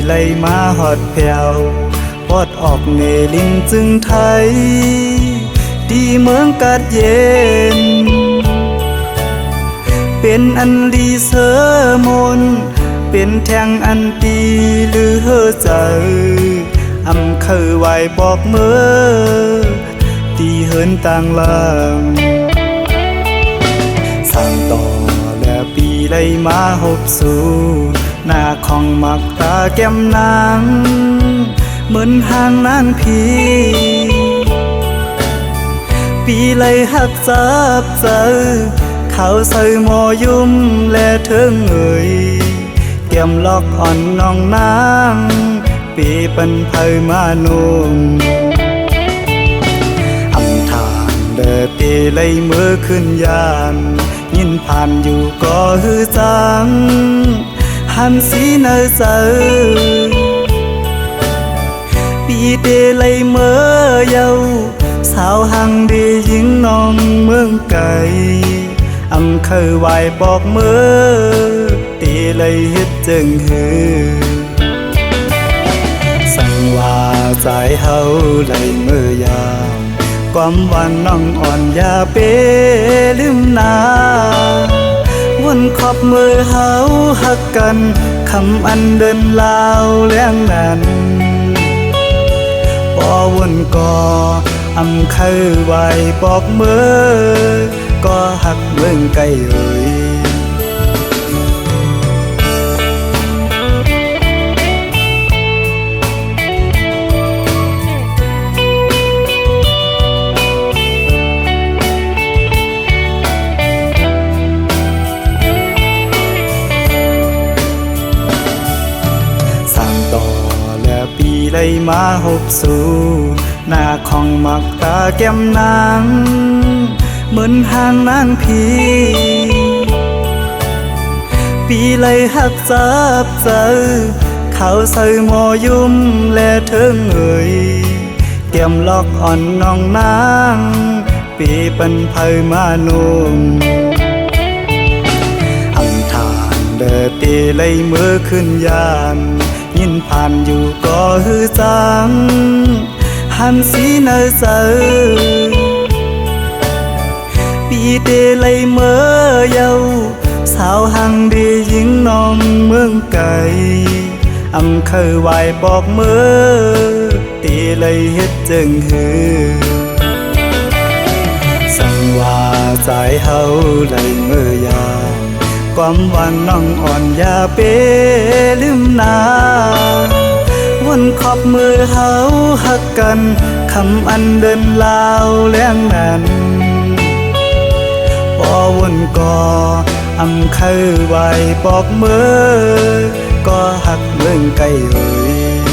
ไหลมาหอดแผ่วปอดออกเนลิงจึงไทยดีเมืองกัดเย็นเป็นอันลีเสมนเป็นแทงอันดีหรือเฮอใจอำเคยไหวบอกเมื่อตีเหินต่างลางสั่งต่อและปีไหลมาหบสู่หน้าของมักตาแก้มนางเหมือนห่างนานพีปีไหลหักจับเจอเขาใส่หมอยุ่มและเถิงเอ่ยเกี่ยมล็อกอ่อนน้องนางปีปันไพมานุ่มอำทางเดินปีไหลมือขึ้นยานยินผ่านอยู่ก็ฮือจังหันสีเนอเจอปีเดไหลเมื่อเยาสาวหังดียิงน้องเมืองไกลอำเคยไหวบอกเมื่อตีเลยเฮ็ดจึงฮือสั่งว่าใจเฮาไหลเมื่อยามความหวานน้องอ่อนอย่าเปลืมนาวนขอบมือเฮาหักกันคำอันเดินลาวแล้งนั้นบ่วนก่ออำเคยไหวบอกเมื่อก็หักเมืองไกลเอ่ยสั่งต่อและปีไหลมาหบสู่หน้าของมักตาแก้มนางเหมือนห่างนานพีปีไหลหักจับเจอเขาใส่หมอยุ่มและเถิงเอ่ยเกี่ยมล็อกอ่อนน้องนางปีปันไพมานุ่มอำทางเดินตีไหลมือขึ้นยานยินผ่านอยู่ก็ฮือจังหันสีเนอเจอปีเดไหลเมื่อเยาสาวหังดียิงน้องเมืองไกลอำเคยไหวบอกเมื่อตีเลยเฮ็ดจึงฮือสั่งว่าใจเฮาไหลเมื่อยามความหวานน้องอ่อนอย่าเปลืมนาวนขอบมือเฮาหักกันคำอันเดินลาวแล้งนั้นบ่วนก่ออำเคยไหวบอกเมื่อก็หักเมืองไกลเอ่ย